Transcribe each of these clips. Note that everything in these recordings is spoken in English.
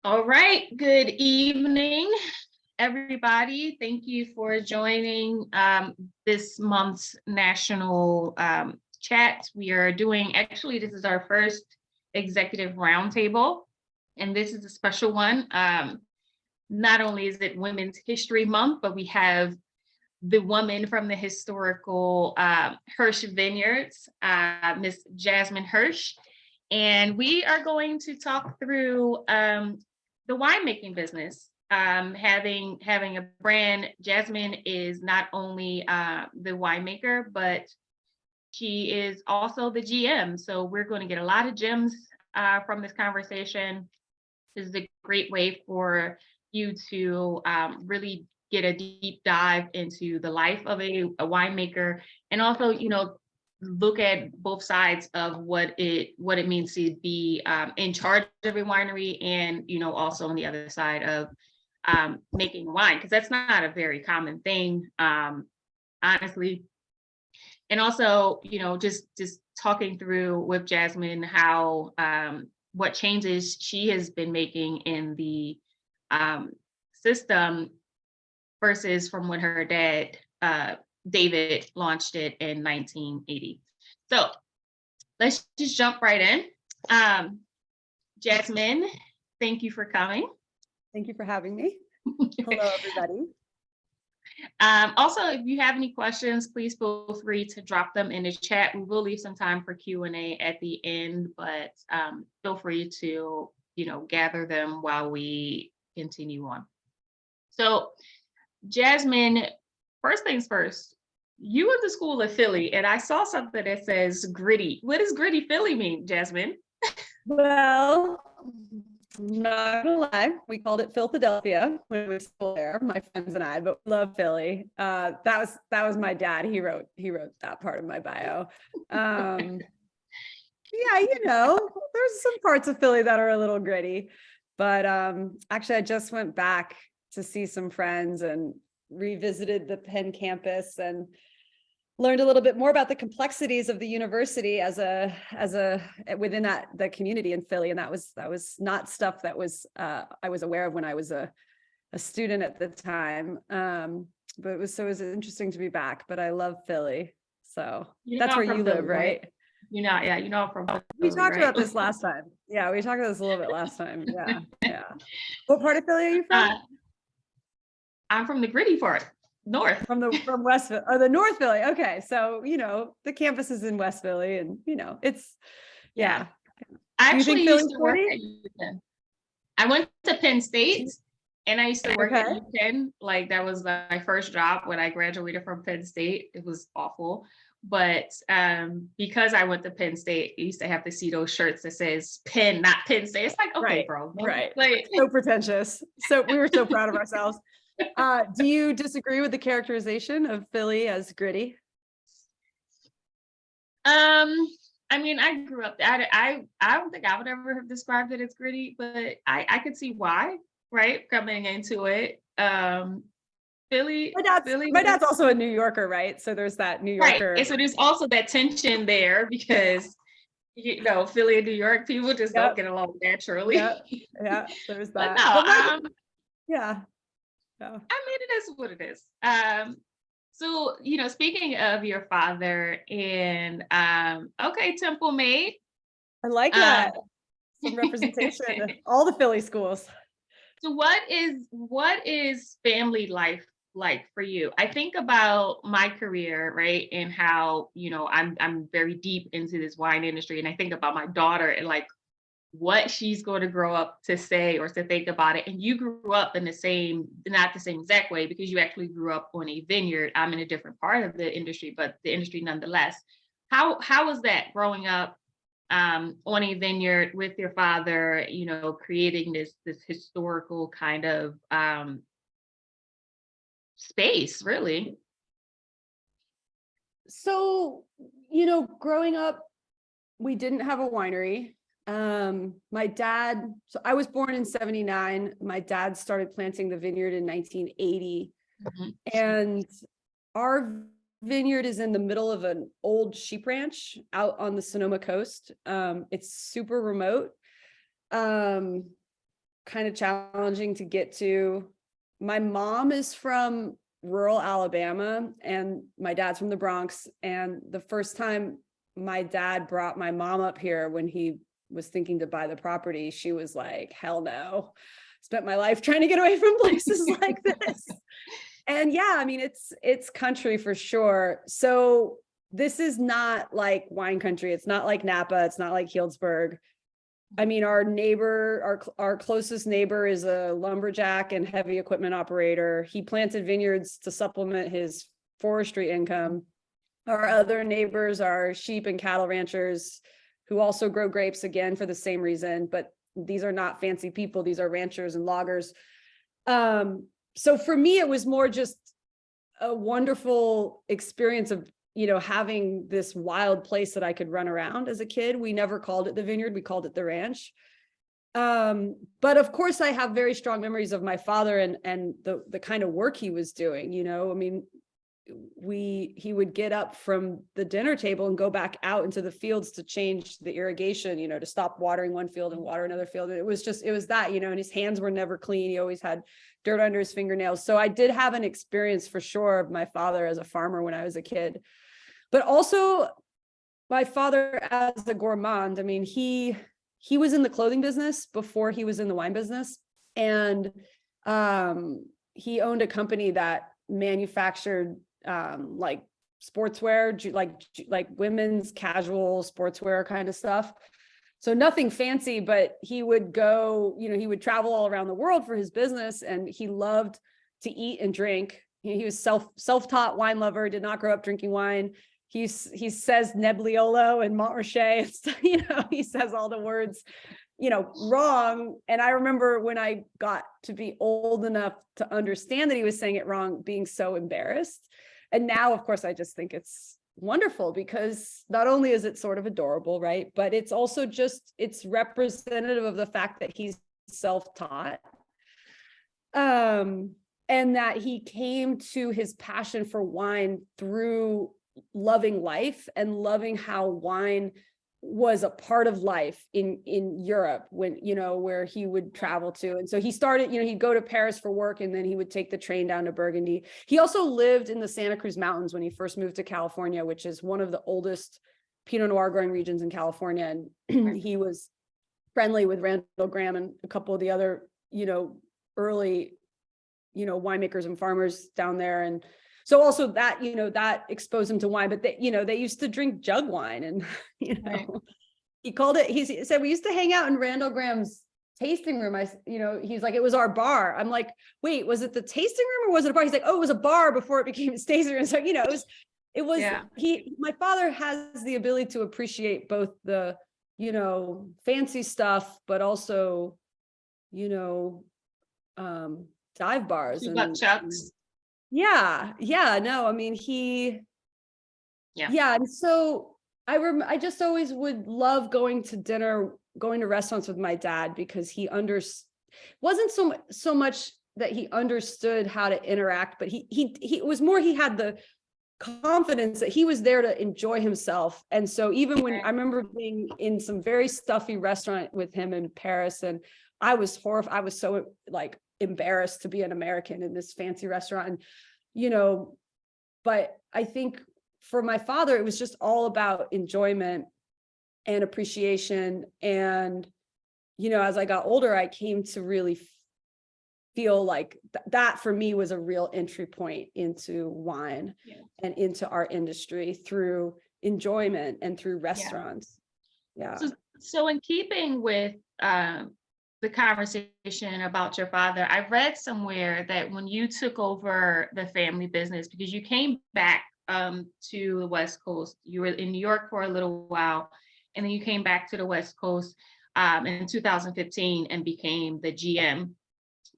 All right. Good evening, everybody. Thank you for joining this month's national chat. We are doing, actually, this is our first executive roundtable, and this is a special one. Not only is it Women's History Month, but we have the woman from the historical Hirsch Vineyards, Miss Jasmine Hirsch. And we are going to talk through the winemaking business. Having a brand, Jasmine is not only the winemaker, but she is also the GM. So we're going to get a lot of gems from this conversation. This is a great way for you to really get a deep dive into the life of a winemaker, and also, look at both sides of what it means to be in charge of a winery, and also on the other side of making wine, because that's not a very common thing, honestly. And also, just talking through with Jasmine how what changes she has been making in the system versus from when her dad, David, launched it in 1980. So let's just jump right in. Jasmine, thank you for coming. Thank you for having me. Hello, everybody. Also, if you have any questions, please feel free to drop them in the chat. We will leave some time for Q&A at the end, but feel free to, gather them while we continue on. So, Jasmine, first things first, you went to school in Philly, and I saw something that says gritty. What does gritty Philly mean, Jasmine? Well, I'm not gonna lie, we called it Philadelphia when we were still there, my friends and I, but we love Philly. That was my dad. He wrote that part of my bio. Yeah, there's some parts of Philly that are a little gritty, but actually I just went back to see some friends and revisited the Penn campus and learned a little bit more about the complexities of the university as a within the community in Philly. And that was not stuff that was I was aware of when I was a student at the time. But it was interesting to be back. But I love Philly. So that's where you live, right? I'm from Philly, we talked about this last time. Yeah, we talked about this a little bit last time. Yeah. What part of Philly are you from? I'm from the gritty part, north. From West Philly, or the North Philly. Okay, so the campus is in West Philly, and it's I actually used to work at UPenn. I went to Penn State, and I used to work at UPenn. Like, that was my first job when I graduated from Penn State. It was awful, but because I went to Penn State, I used to have to see those shirts that says Penn, not Penn State. It's like, okay, bro, right? Like, so pretentious. So we were so proud of ourselves. Do you disagree with the characterization of Philly as gritty? I mean, I grew up. I don't think I would ever have described it as gritty, but I could see why, right? Coming into it, Philly. My dad's also a New Yorker, right? So there's that New Yorker. Right. And so there's also that tension there, because Philly and New York people just don't get along naturally. Yeah. There's that. But no, yeah. I mean, it is what it is. So, speaking of your father, and okay, Temple Maid. I like that. Some representation. All the Philly schools. So what is family life like for you? I think about my career, right? And how, I'm very deep into this wine industry, and I think about my daughter and like what she's going to grow up to say or to think about it. And you grew up in not the same exact way, because you actually grew up on a vineyard. I'm in a different part of the industry, but the industry nonetheless. How was that growing up on a vineyard with your father, creating this historical kind of space, really? So, growing up, we didn't have a winery. My dad, so I was born in 79. My dad started planting the vineyard in 1980. And our vineyard is in the middle of an old sheep ranch out on the Sonoma coast. It's super remote. kind of challenging to get to. My mom is from rural Alabama and my dad's from the Bronx. And the first time my dad brought my mom up here when he was thinking to buy the property, she was like, hell no. Spent my life trying to get away from places like this. And yeah, I mean, it's country for sure. So this is not like wine country. It's not like Napa. It's not like Healdsburg. I mean, our neighbor, our closest neighbor is a lumberjack and heavy equipment operator. He planted vineyards to supplement his forestry income. Our other neighbors are sheep and cattle ranchers who also grow grapes, again, for the same reason, but these are not fancy people. These are ranchers and loggers. So for me, it was more just a wonderful experience of, having this wild place that I could run around as a kid. We never called it the vineyard. We called it the ranch. But of course I have very strong memories of my father and the kind of work he was doing, I mean, he would get up from the dinner table and go back out into the fields to change the irrigation, to stop watering one field and water another field. It was that, and his hands were never clean. He always had dirt under his fingernails. So I did have an experience for sure of my father as a farmer when I was a kid, but also my father as a gourmand. I mean, he was in the clothing business before he was in the wine business. And he owned a company that manufactured like sportswear, like women's casual sportswear kind of stuff. So nothing fancy, but he would go, he would travel all around the world for his business, and he loved to eat and drink. He was self-taught wine lover, did not grow up drinking wine. He says Nebbiolo and Montrachet, he says all the words, wrong. And I remember when I got to be old enough to understand that he was saying it wrong, being so embarrassed. And now, of course, I just think it's wonderful because not only is it sort of adorable, right? But it's also it's representative of the fact that he's self-taught. And that he came to his passion for wine through loving life and loving how wine was a part of life in Europe when, where he would travel to. And so he started, he'd go to Paris for work and then he would take the train down to Burgundy. He also lived in the Santa Cruz Mountains when he first moved to California, which is one of the oldest Pinot Noir growing regions in California. And he was friendly with Randall Graham and a couple of the other, early, winemakers and farmers down there. And so also that, that exposed him to wine, but they used to drink jug wine and, Right. he called it, he said, we used to hang out in Randall Graham's tasting room. He's like, it was our bar. I'm like, wait, was it the tasting room or was it a bar? He's like, oh, it was a bar before it became a tasting room. So, yeah. My father has the ability to appreciate both the, fancy stuff, but also, dive bars and chucks. Yeah. No, I mean, and so I just always would love going to restaurants with my dad because he wasn't so much that he understood how to interact, but it was more, he had the confidence that he was there to enjoy himself. And so even when I remember being in some very stuffy restaurant with him in Paris, and I was horrified, I was so embarrassed to be an American in this fancy restaurant, but I think for my father, it was just all about enjoyment and appreciation. And, as I got older, I came to really feel like that for me was a real entry point into wine and into our industry through enjoyment and through restaurants. Yeah. So in keeping with, the conversation about your father, I read somewhere that when you took over the family business, because you came back to the West Coast, you were in New York for a little while, and then you came back to the West Coast in 2015 and became the GM.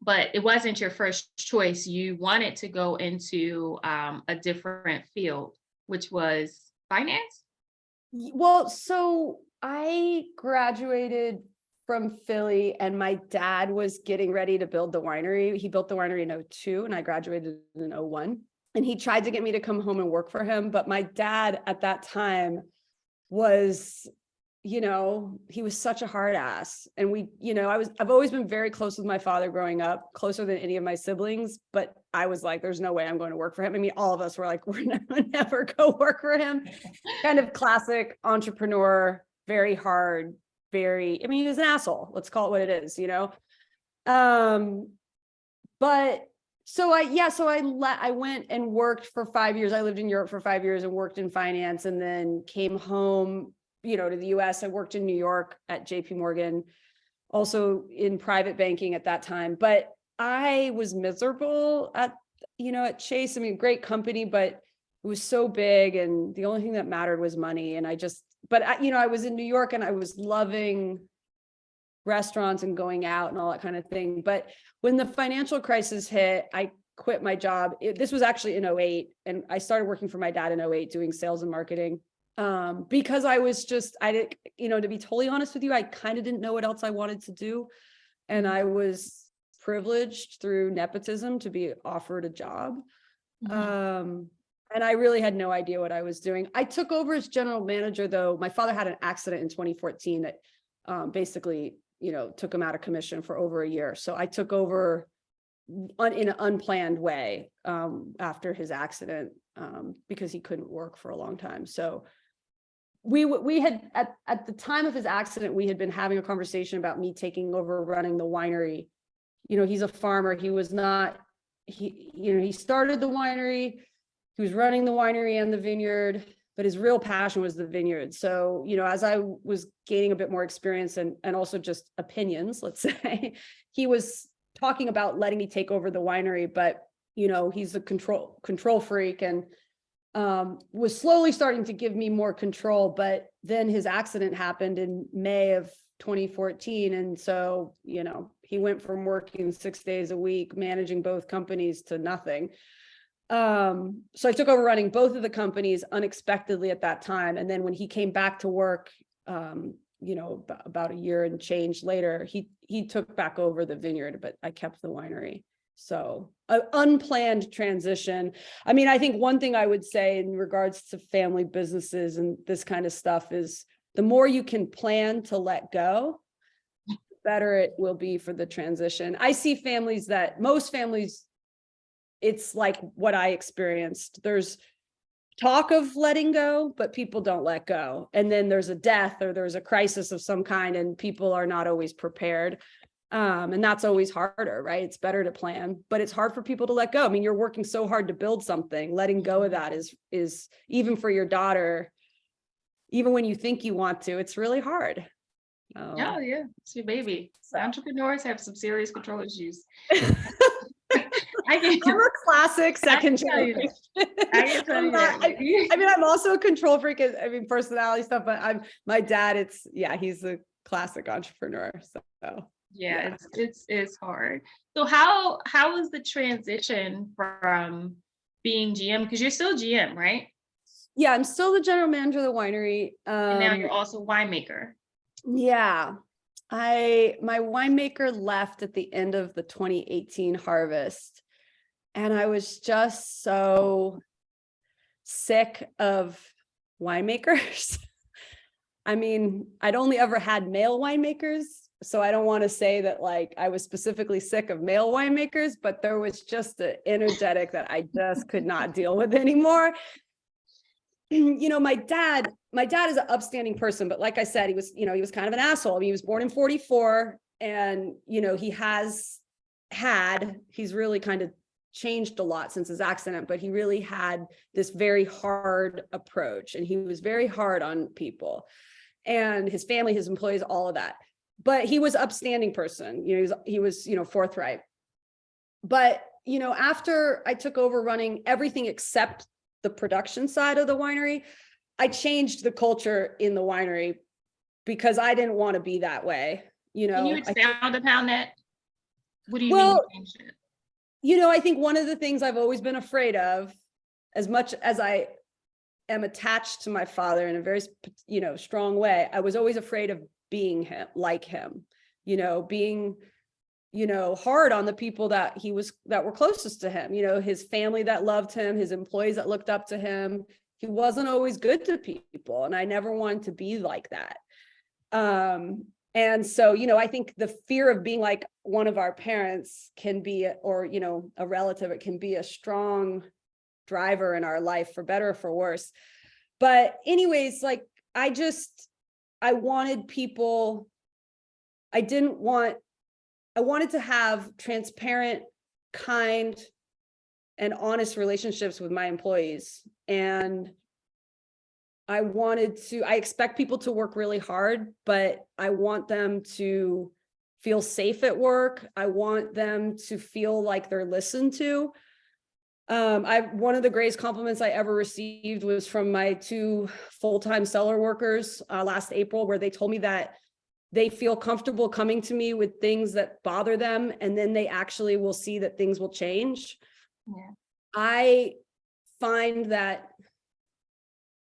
But it wasn't your first choice. You wanted to go into a different field, which was finance? Well, so I graduated from Philly and my dad was getting ready to build the winery. He built the winery in 2002 and I graduated in 2001. And he tried to get me to come home and work for him. But my dad at that time was you know, he was such a hard ass. And we, you know, I've always been very close with my father growing up, closer than any of my siblings, but I was like, there's no way I'm going to work for him. I mean, all of us were like, we're never go work for him. Kind of classic entrepreneur, very hard, I mean, he was an asshole. Let's call it what it is, you know? But so I went and worked for 5 years. I lived in Europe for 5 years and worked in finance, and then came home, you know, to the US. I worked in New York at JP Morgan, also in private banking at that time. But I was miserable at Chase. I mean, great company, but it was so big, and the only thing that mattered was money. And I was in New York, and I was loving restaurants and going out and all that kind of thing. But when the financial crisis hit, I quit my job. This was actually in 2008. And I started working for my dad in 2008, doing sales and marketing. Because I was just, to be totally honest with you, I kind of didn't know what else I wanted to do. And I was privileged through nepotism to be offered a job. And I really had no idea what I was doing. I took over as general manager, though. My father had an accident in 2014 that basically, took him out of commission for over a year. So I took over in an unplanned way after his accident because he couldn't work for a long time. So we had at the time of his accident, we had been having a conversation about me taking over running the winery. He's a farmer. He started the winery. He was running the winery and the vineyard, but his real passion was the vineyard. So, as I was gaining a bit more experience and also just opinions, let's say, he was talking about letting me take over the winery, but, he's a control freak, and was slowly starting to give me more control. But then his accident happened in May of 2014. And so, he went from working 6 days a week, managing both companies, to nothing. So I took over running both of the companies unexpectedly at that time. And then when he came back to work, about a year and change later, he took back over the vineyard, but I kept the winery. So an unplanned transition. I mean, I think one thing I would say in regards to family businesses and this kind of stuff is the more you can plan to let go, the better it will be for the transition. I see most families, it's like what I experienced. There's talk of letting go, but people don't let go. And then there's a death or there's a crisis of some kind, and people are not always prepared. And that's always harder, right? It's better to plan, but it's hard for people to let go. I mean, you're working so hard to build something. Letting go of that is even for your daughter, even when you think you want to, it's really hard. Oh yeah, it's your baby. So entrepreneurs have some serious control issues. I'm a classic second generation. I'm also a control freak. Personality stuff, but my dad, he's a classic entrepreneur. So yeah, it's hard. So how was the transition from being GM? Because you're still GM, right? Yeah, I'm still the general manager of the winery. And now you're also winemaker. Yeah. My winemaker left at the end of the 2018 harvest. And I was just so sick of winemakers. I mean, I'd only ever had male winemakers, so I don't want to say that I was specifically sick of male winemakers, but there was just an energetic that I just could not deal with anymore. My dad is an upstanding person, but like I said, he was kind of an asshole. I mean, he was born in 1944, and he's really kind of changed a lot since his accident, but he really had this very hard approach, and he was very hard on people and his family, his employees, all of that. But he was an upstanding person. He was forthright. But after I took over running everything except the production side of the winery, I changed the culture in the winery because I didn't want to be that way. Can you expound upon that? What do you mean you changed it? I think one of the things I've always been afraid of, as much as I am attached to my father in a very, strong way, I was always afraid of being like him, being, hard on the people that were closest to him, his family that loved him, his employees that looked up to him. He wasn't always good to people, and I never wanted to be like that. And so, I think the fear of being like one of our parents can be, or, a relative, it can be a strong driver in our life, for better or for worse. But anyways, like, I wanted people, I wanted to have transparent, kind, and honest relationships with my employees. And I expect people to work really hard, but I want them to feel safe at work. I want them to feel like they're listened to. One of the greatest compliments I ever received was from my 2 full-time cellar workers last April, where they told me that they feel comfortable coming to me with things that bother them, and then they actually will see that things will change. Yeah. I find that,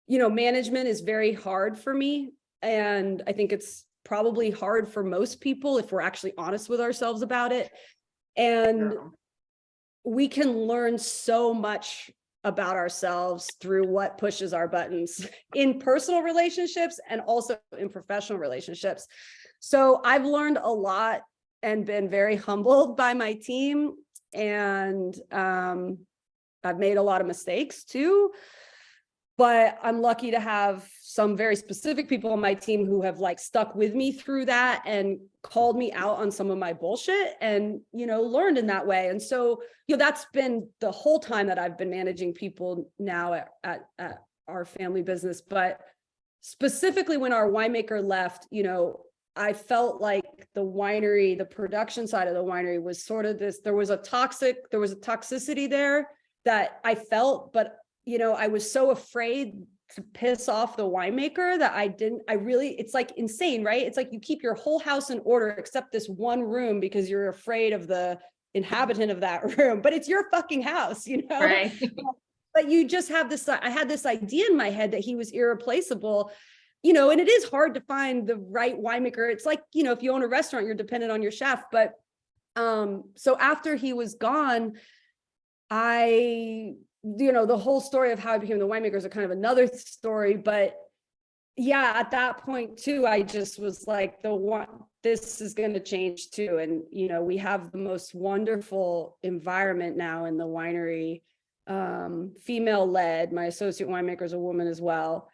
management is very hard for me. And I think it's probably hard for most people if we're actually honest with ourselves about it. And we can learn so much about ourselves through what pushes our buttons in personal relationships and also in professional relationships. So I've learned a lot and been very humbled by my team. And I've made a lot of mistakes too. But I'm lucky to have some very specific people on my team who have like stuck with me through that and called me out on some of my bullshit and, learned in that way. And so, that's been the whole time that I've been managing people now at our family business. But specifically when our winemaker left, I felt like the winery, the production side of the winery was sort of there was a toxicity there that I felt, but I was so afraid to piss off the winemaker that it's like insane, right? It's like you keep your whole house in order except this one room because you're afraid of the inhabitant of that room, but it's your fucking house, Right. But you just have I had this idea in my head that he was irreplaceable, and it is hard to find the right winemaker. It's like, if you own a restaurant, you're dependent on your chef. But so after he was gone, the whole story of how I became the winemaker is a kind of another story, but yeah, at that point too, I just was like, this is going to change too. And, we have the most wonderful environment now in the winery, female led. My associate winemaker is a woman as well.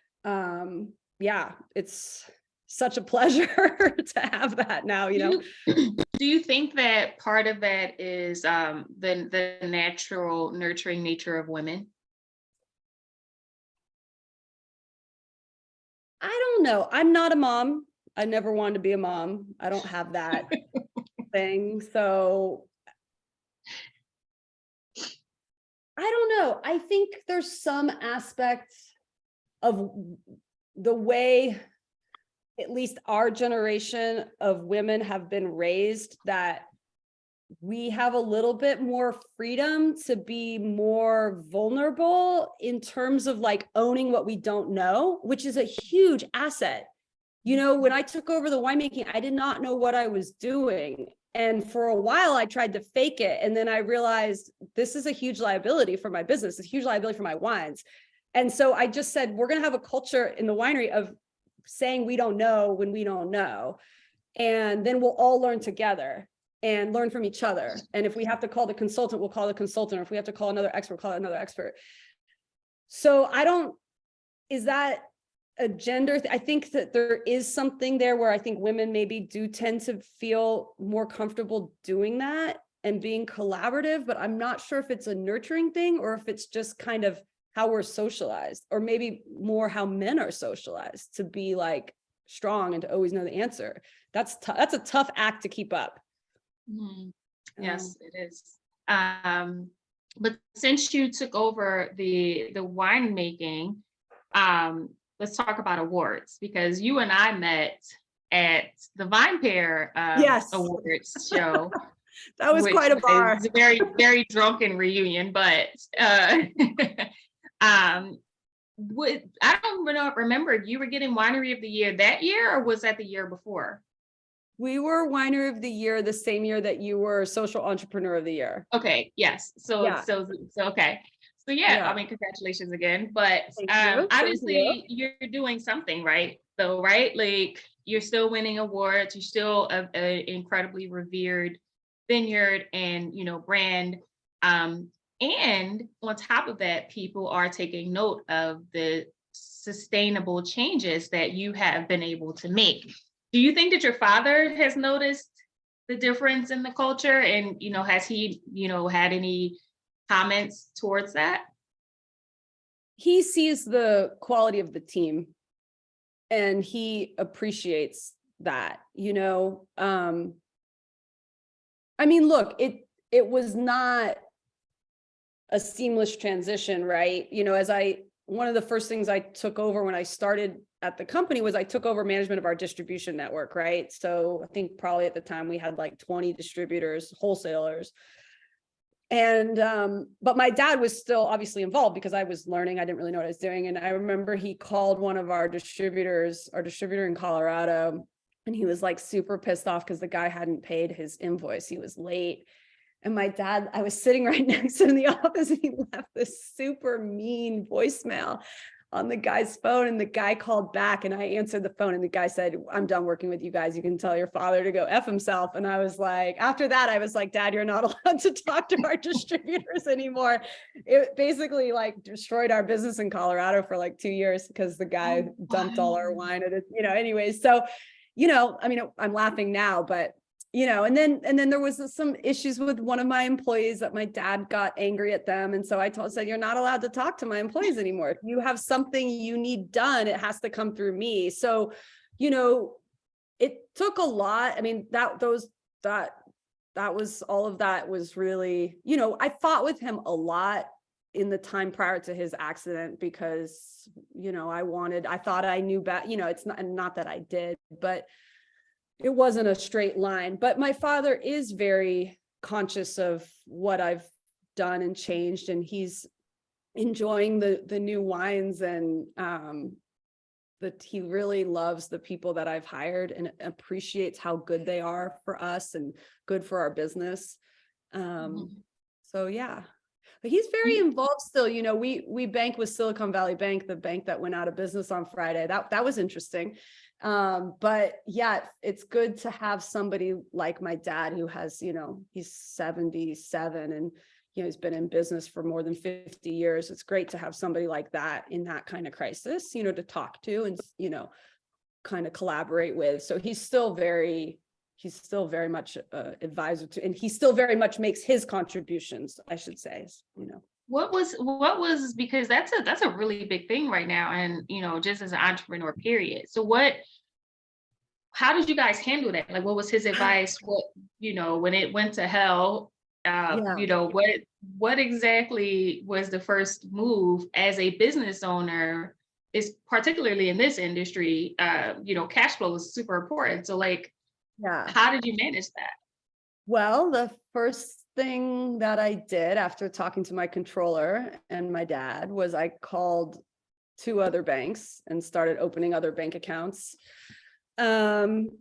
Yeah, it's such a pleasure to have that now, Do you think that part of that is the natural nurturing nature of women? I don't know. I'm not a mom. I never wanted to be a mom. I don't have that thing. So I don't know. I think there's some aspect of the way at least our generation of women have been raised that we have a little bit more freedom to be more vulnerable in terms of like owning what we don't know, which is a huge asset. When I took over the winemaking, I did not know what I was doing. And for a while I tried to fake it. And then I realized this is a huge liability for my business, a huge liability for my wines. And so I just said, we're going to have a culture in the winery of saying we don't know when we don't know. And then we'll all learn together and learn from each other. And if we have to call the consultant, we'll call the consultant. Or if we have to call another expert, call another expert. So is that a gender? I think that there is something there where I think women maybe do tend to feel more comfortable doing that and being collaborative, but I'm not sure if it's a nurturing thing or if it's just kind of how we're socialized, or maybe more how men are socialized to be like strong and to always know the answer. That's a tough act to keep up. Mm-hmm. Yes, it is. But since you took over the winemaking, let's talk about awards, because you and I met at the Vine Pair Yes. Awards show. That was quite a bar. It was a very, very drunken reunion, but I don't remember, you were getting Winery of the Year that year, or was that the year before? We were Winery of the Year the same year that you were Social Entrepreneur of the Year. Okay, yes. So okay. So yeah, I mean, congratulations again. But obviously you're doing something, right? So, right? Like you're still winning awards. You're still a incredibly revered vineyard and, brand. And on top of that, people are taking note of the sustainable changes that you have been able to make. Do you think that your father has noticed the difference in the culture? And, has he, had any comments towards that? He sees the quality of the team and he appreciates that, I mean, look, it was not a seamless transition, right? One of the first things I took over when I started at the company was I took over management of our distribution network, right? So I think probably at the time we had like 20 distributors, wholesalers. And, but my dad was still obviously involved because I was learning. I didn't really know what I was doing. And I remember he called one of our distributor in Colorado, and he was like super pissed off because the guy hadn't paid his invoice. He was late. And my dad, I was sitting right next to him in the office, and he left this super mean voicemail on the guy's phone. And the guy called back, and I answered the phone, and the guy said, "I'm done working with you guys. You can tell your father to go F himself." And I was like, after that, I was like, "Dad, you're not allowed to talk to our distributors anymore." It basically like destroyed our business in Colorado for like 2 years because the guy dumped all our wine at it, anyways. So, I mean, I'm laughing now, but and then there was some issues with one of my employees that my dad got angry at them. And so I said, "You're not allowed to talk to my employees anymore. If you have something you need done, it has to come through me." So, it took a lot. I mean, that was all of that was really, I fought with him a lot in the time prior to his accident because, I thought I knew better, it's not that I did, but it wasn't a straight line. But my father is very conscious of what I've done and changed, and he's enjoying the new wines, and that he really loves the people that I've hired and appreciates how good they are for us and good for our business. So yeah, but he's very involved still. We bank with Silicon Valley Bank, the bank that went out of business on Friday. That was interesting. But yeah, it's good to have somebody like my dad who has, he's 77 and, he's been in business for more than 50 years. It's great to have somebody like that in that kind of crisis, to talk to and, kind of collaborate with. So he's still very much advisor to, and he still very much makes his contributions, I should say, What was, because that's a really big thing right now. And, just as an entrepreneur, period. So how did you guys handle that? Like, what was his advice? What, when it went to hell, what exactly was the first move as a business owner? Is particularly in this industry, cash flow is super important. So like, how did you manage that? Well, the first thing that I did after talking to my controller and my dad was I called 2 other banks and started opening other bank accounts. And,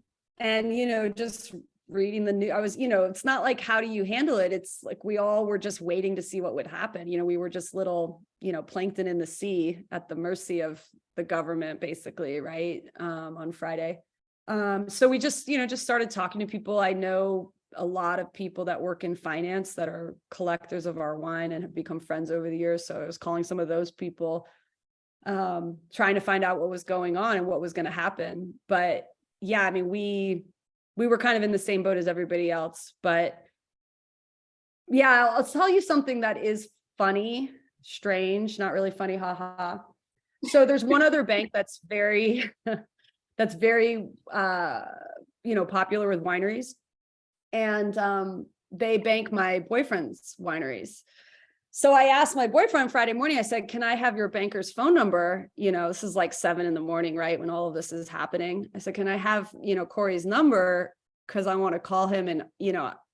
just reading the news, I was, it's not like, how do you handle it? It's like, we all were just waiting to see what would happen. We were just little, plankton in the sea at the mercy of the government, basically. Right. On Friday. So we just started talking to people. I know a lot of people that work in finance that are collectors of our wine and have become friends over the years. So I was calling some of those people, trying to find out what was going on and what was going to happen. But yeah, I mean, we were kind of in the same boat as everybody else. But yeah, I'll tell you something that is funny, strange, not really funny, haha. So there's one other bank that's very popular with wineries. And they bank my boyfriend's wineries. So I asked my boyfriend Friday morning, I said, "Can I have your banker's phone number?" This is like 7 a.m, right? When all of this is happening. I said, "Can I have, Corey's number? Because I want to call him." And,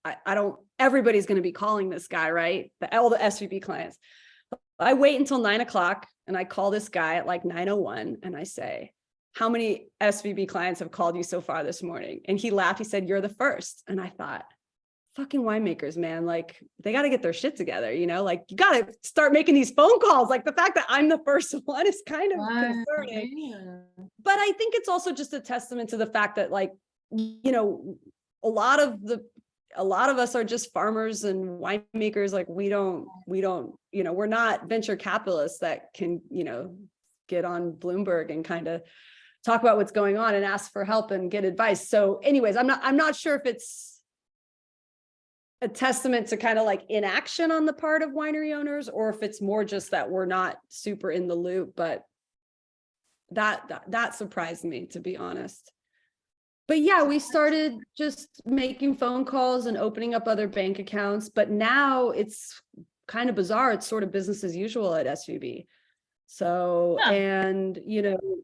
I don't, everybody's going to be calling this guy, right? All the SVB clients. I wait until 9:00 and I call this guy at like 9:01 and I say, "How many SVB clients have called you so far this morning?" And he laughed. He said, "You're the first." And I thought, fucking winemakers, man, like they got to get their shit together, like you got to start making these phone calls. Like the fact that I'm the first one is kind of concerning. Yeah. But I think it's also just a testament to the fact that like, a lot of us are just farmers and winemakers. Like we don't, we're not venture capitalists that can, get on Bloomberg and kind of talk about what's going on and ask for help and get advice. So anyways, I'm not sure if it's a testament to kind of like inaction on the part of winery owners, or if it's more just that we're not super in the loop, but that surprised me, to be honest. But yeah, we started just making phone calls and opening up other bank accounts, but now it's kind of bizarre. It's sort of business as usual at SVB. So, Yeah. and,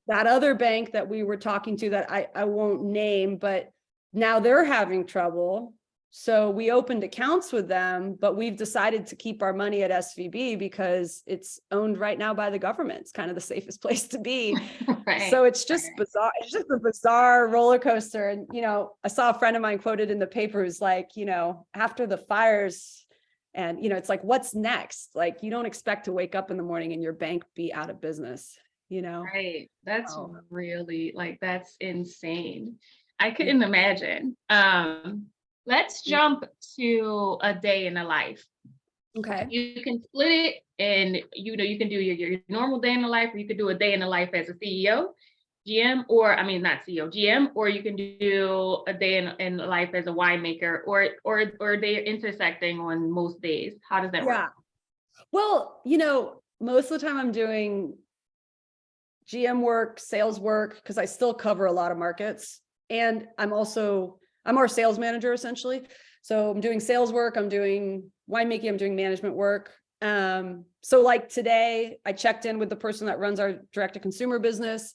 that other bank that we were talking to that I won't name, but now they're having trouble. So we opened accounts with them, but we've decided to keep our money at SVB because it's owned right now by the government. It's kind of the safest place to be. Right. So it's just bizarre. It's just a bizarre roller coaster. And, I saw a friend of mine quoted in the paper who's like, after the fires and, it's like, what's next? Like, you don't expect to wake up in the morning and your bank be out of business, Right. That's Oh. really that's insane. I couldn't imagine. Let's jump to a day in the life. Okay. You can split it and you can do your normal day in the life, or you could do a day in the life as a CEO, GM, or not CEO, GM, or you can do a day in life as a winemaker, or they're intersecting on most days. How does that work? Well, most of the time I'm doing GM work, sales work, because I still cover a lot of markets. And I'm our sales manager essentially. So I'm doing sales work, I'm doing winemaking, I'm doing management work. So like today I checked in with the person that runs our direct to consumer business,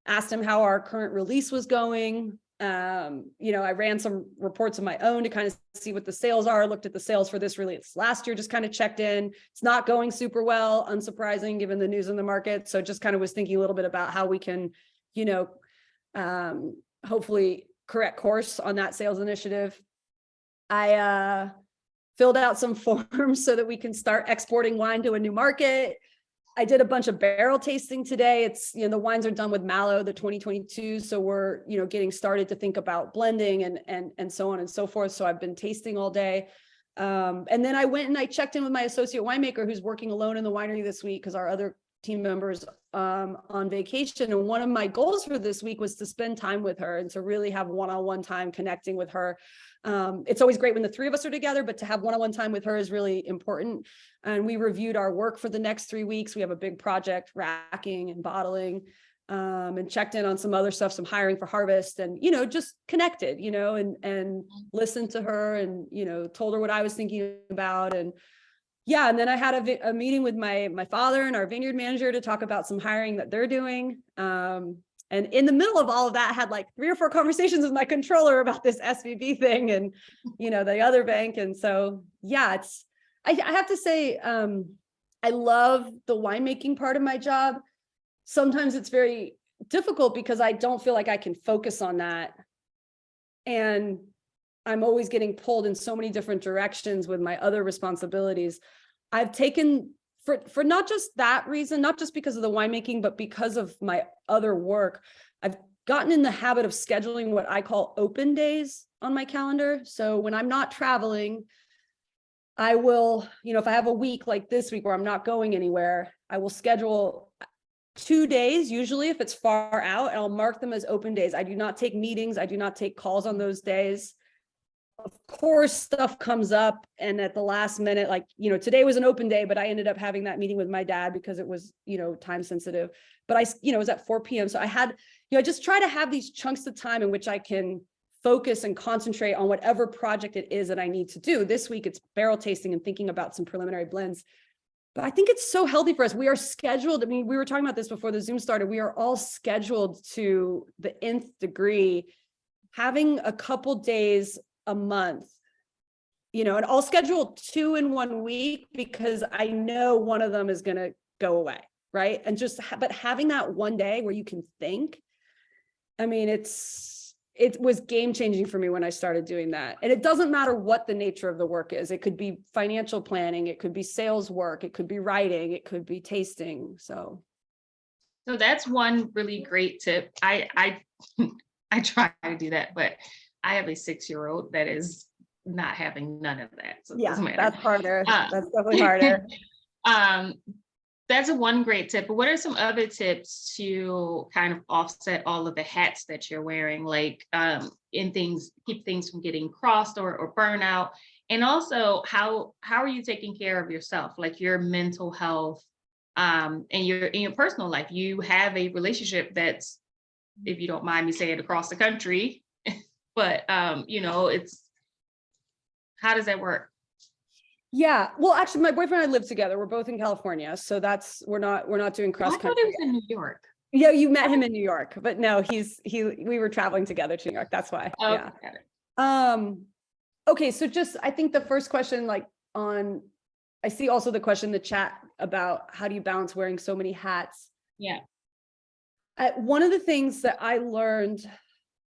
asked him how our current release was going. I ran some reports of my own to kind of see what the sales are, looked at the sales for this release last year, just kind of checked in. It's not going super well, unsurprising given the news in the market. So just kind of was thinking a little bit about how we can, hopefully correct course on that sales initiative. I filled out some forms so that we can start exporting wine to a new market. I did a bunch of barrel tasting today. It's, the wines are done with Malo, the 2022. So we're, getting started to think about blending and so on and so forth. So I've been tasting all day. And then I went and I checked in with my associate winemaker who's working alone in the winery this week because our other team members on vacation. And one of my goals for this week was to spend time with her and to really have one-on-one time connecting with her. It's always great when the three of us are together, but to have one-on-one time with her is really important. And we reviewed our work for the next 3 weeks. We have a big project, racking and bottling, and checked in on some other stuff, some hiring for harvest, and, just connected, and listened to her and, told her what I was thinking about. And yeah, and then I had a meeting with my father and our vineyard manager to talk about some hiring that they're doing. And in the middle of all of that, I had like 3 or 4 conversations with my controller about this SVB thing and, the other bank. And so, yeah, I have to say, I love the winemaking part of my job. Sometimes it's very difficult because I don't feel like I can focus on that. And I'm always getting pulled in so many different directions with my other responsibilities. I've taken for not just that reason, not just because of the winemaking, but because of my other work, I've gotten in the habit of scheduling what I call open days on my calendar. So when I'm not traveling, I will, if I have a week like this week where I'm not going anywhere, I will schedule 2 days, usually if it's far out, and I'll mark them as open days. I do not take meetings. I do not take calls on those days. Of course, stuff comes up, and at the last minute, like, today was an open day, but I ended up having that meeting with my dad because it was, time sensitive. But it was at 4 p.m. So I had, I just try to have these chunks of time in which I can focus and concentrate on whatever project it is that I need to do. This week, it's barrel tasting and thinking about some preliminary blends. But I think it's so healthy for us. We are scheduled. I mean, we were talking about this before the Zoom started. We are all scheduled to the nth degree, having a couple days a month, and I'll schedule 2 in 1 week because I know one of them is going to go away. Right. And but having that one day where you can think, I mean, it's it was game changing for me when I started doing that. And it doesn't matter what the nature of the work is. It could be financial planning, it could be sales work, it could be writing, it could be tasting. So that's one really great tip. I I try to do that, but I have a 6-year-old that is not having none of that. So it yeah, doesn't matter. that's harder. That's definitely harder. Um, that's a one great tip. But what are some other tips to kind of offset all of the hats that you're wearing, like in things, keep things from getting crossed or burnout? And also, how are you taking care of yourself, like your mental health, and in your personal life? You have a relationship that's, if you don't mind me saying, across the country, but it's, how does that work? Yeah. Well, actually, my boyfriend and I live together. We're both in California. So we're not doing cross I thought country. it was in New York. Yeah, you met him in New York, but no, we were traveling together to New York. That's why. Oh, Yeah. got it. Okay. So just, I think the first question, I see also the question in the chat about how do you balance wearing so many hats? Yeah. One of the things that I learned,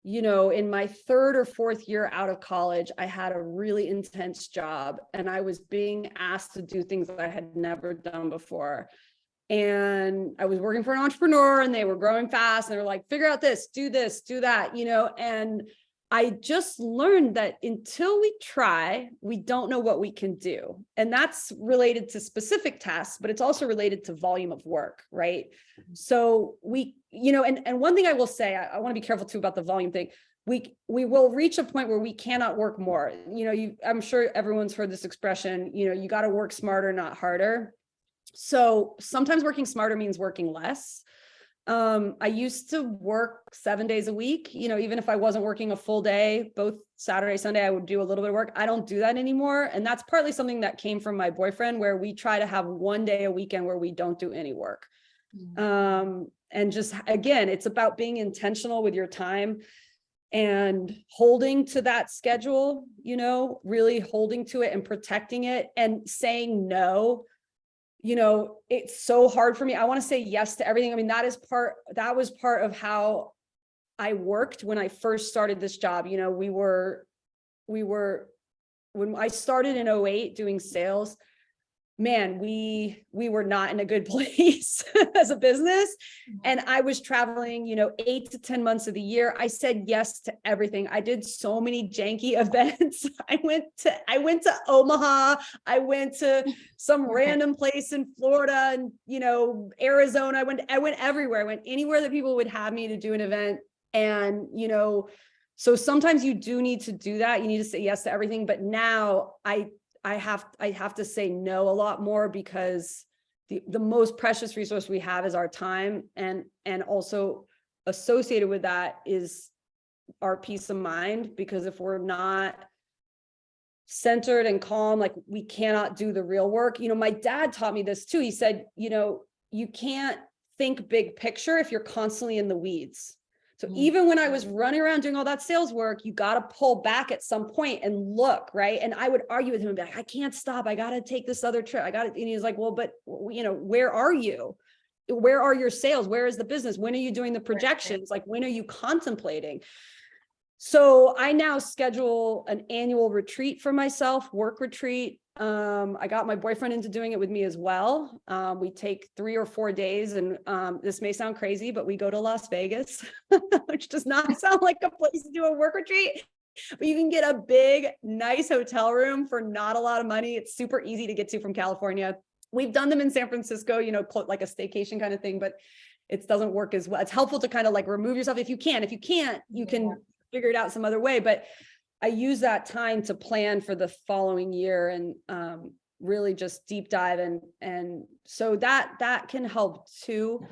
in my 3rd or 4th year out of college, I had a really intense job and I was being asked to do things that I had never done before. And I was working for an entrepreneur and they were growing fast and they were like, figure out this, do that, and I just learned that until we try, we don't know what we can do. And that's related to specific tasks, but it's also related to volume of work, right? So and one thing I will say, I want to be careful too about the volume thing. We will reach a point where we cannot work more. I'm sure everyone's heard this expression, you got to work smarter, not harder. So sometimes working smarter means working less. I used to work 7 days a week, even if I wasn't working a full day, both Saturday, Sunday, I would do a little bit of work. I don't do that anymore. And that's partly something that came from my boyfriend, where we try to have one day a weekend where we don't do any work. And just, again, it's about being intentional with your time and holding to that schedule, really holding to it and protecting it and saying no. It's so hard for me. I want to say yes to everything. I mean, that was part of how I worked when I first started this job. We were, when I started in 2008 doing sales, man, we were not in a good place as a business. And I was traveling, 8 to 10 months of the year. I said yes to everything. I did so many janky events. I went to Omaha. I went to some random place in Florida and, Arizona. I went everywhere. I went anywhere that people would have me to do an event. And, so sometimes you do need to do that. You need to say yes to everything. But now I have to say no a lot more, because the most precious resource we have is our time, and also associated with that is our peace of mind, because if we're not centered and calm, like, we cannot do the real work. My dad taught me this too. He said, you can't think big picture if you're constantly in the weeds. So even when I was running around doing all that sales work, you got to pull back at some point and look, right? And I would argue with him and be like, I can't stop. I got to take this other trip. And he's like, well, but where are you? Where are your sales? Where is the business? When are you doing the projections? Like, when are you contemplating? So I now schedule an annual retreat for myself, work retreat. I got my boyfriend into doing it with me as well. We take 3 or 4 days, and this may sound crazy, but we go to Las Vegas, which does not sound like a place to do a work retreat, but you can get a big, nice hotel room for not a lot of money. It's super easy to get to from California. We've done them in San Francisco, like a staycation kind of thing, but it doesn't work as well. It's helpful to kind of like remove yourself if you can. If you can't, you can figure it out some other way. But I use that time to plan for the following year and really just deep dive. And so that can help too.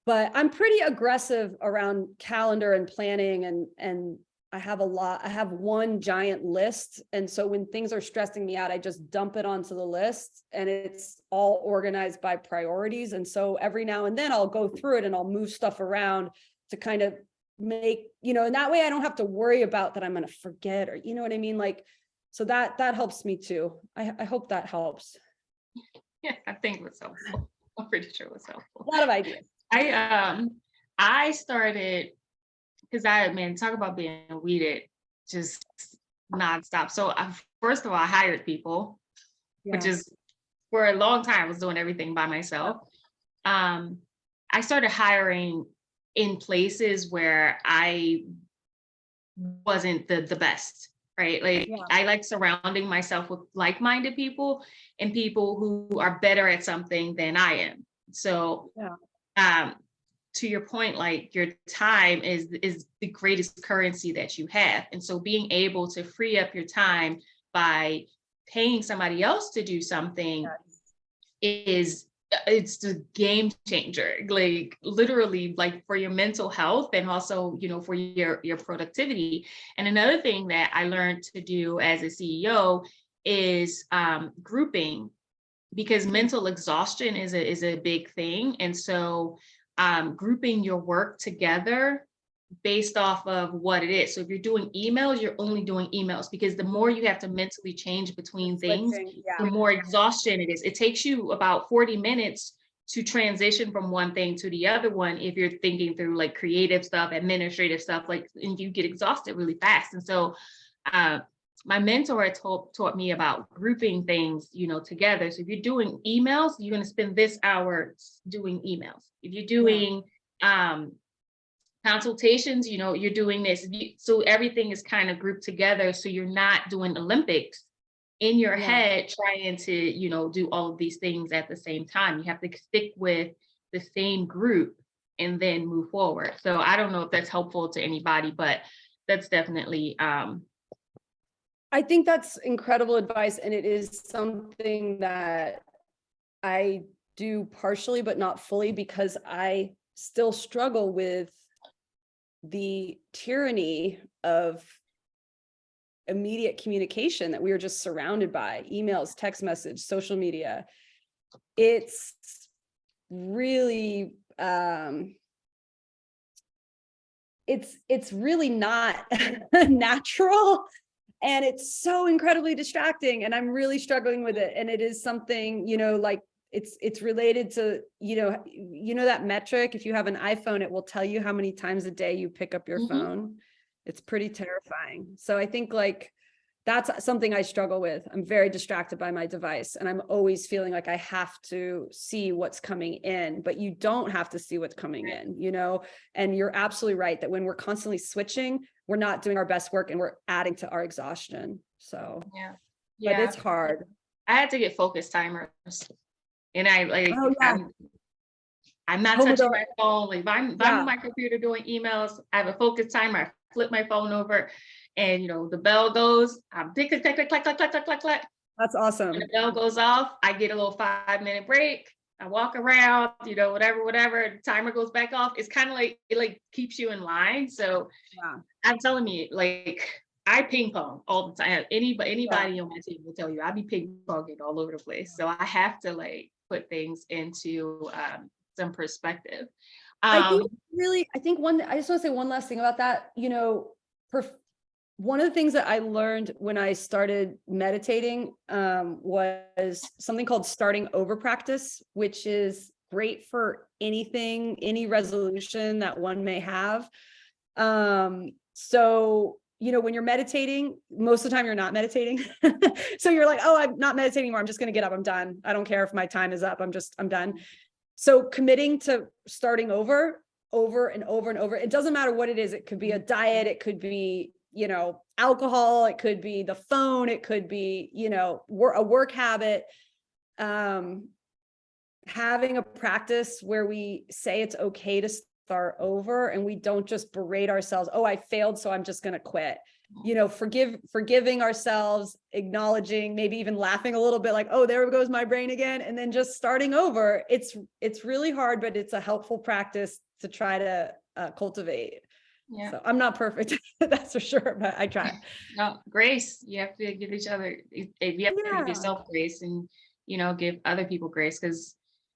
But I'm pretty aggressive around calendar and planning, and I have one giant list. And so when things are stressing me out, I just dump it onto the list, and it's all organized by priorities. And so every now and then I'll go through it and I'll move stuff around to kind of make, and that way I don't have to worry about that I'm going to forget, or, you know what I mean? Like, so that helps me too. I hope that helps. Yeah, I think it was helpful. I'm pretty sure it was helpful. A lot of ideas. I started, because talk about being weeded just nonstop. So first of all, I hired people, which is for a long time, I was doing everything by myself. I started hiring in places where I wasn't the best, right? Like I like surrounding myself with like-minded people and people who are better at something than I am. So to your point, like your time is the greatest currency that you have. And so being able to free up your time by paying somebody else to do something it's the game changer, like literally, like for your mental health and also, for your productivity. And another thing that I learned to do as a CEO is grouping, because mental exhaustion is a big thing. And so grouping your work together based off of what it is. So if you're doing emails, you're only doing emails, because the more you have to mentally change between things, the more exhaustion it is. It takes you about 40 minutes to transition from one thing to the other one if you're thinking through like creative stuff, administrative stuff, like, and you get exhausted really fast. And so my mentor taught me about grouping things, together. So if you're doing emails, you're going to spend this hour doing emails. If you're doing consultations, you're doing this. So everything is kind of grouped together. So you're not doing Olympics in your head trying to, do all of these things at the same time. You have to stick with the same group and then move forward. So I don't know if that's helpful to anybody, but that's definitely. I think that's incredible advice. And it is something that I do partially, but not fully, because I still struggle with the tyranny of immediate communication that we are just surrounded by: emails, text message, social media. It's really it's really not natural, and it's so incredibly distracting, and I'm really struggling with it. And it is something, like it's related to, that metric. If you have an iPhone, it will tell you how many times a day you pick up your phone. It's pretty terrifying. So I think like that's something I struggle with. I'm very distracted by my device, and I'm always feeling like I have to see what's coming in, but you don't have to see what's coming in, and you're absolutely right that when we're constantly switching, we're not doing our best work and we're adding to our exhaustion. So but it's hard. I had to get focus timers. And I'm not touching my phone. Like if I'm on my computer doing emails, I have a focus timer. I flip my phone over, and the bell goes. I'm click, click, click, click, click, click, click, click. That's awesome. When the bell goes off, I get a little 5-minute break. I walk around, whatever. The timer goes back off. It's kind of like it keeps you in line. So I'm telling you, like I ping pong all the time. Anybody on my team will tell you I be ping ponging all over the place. So I have to put things into some perspective. I just want to say one last thing about that. One of the things that I learned when I started meditating was something called starting over practice, which is great for anything, any resolution that one may have. So when you're meditating, most of the time you're not meditating. So you're like, oh, I'm not meditating anymore. I'm just going to get up. I'm done. I don't care if my time is up. I'm done. So committing to starting over and over and over. It doesn't matter what it is. It could be a diet. It could be, alcohol. It could be the phone. It could be, a work habit. Having a practice where we say it's okay to start over, and we don't just berate ourselves. Oh, I failed, so I'm just going to quit. Forgiving ourselves, acknowledging, maybe even laughing a little bit, like, oh, there goes my brain again, and then just starting over. It's really hard, but it's a helpful practice to try to cultivate. Yeah. So I'm not perfect, that's for sure, but I try. No, grace. You have to give each other. You have to give yourself grace, and give other people grace, because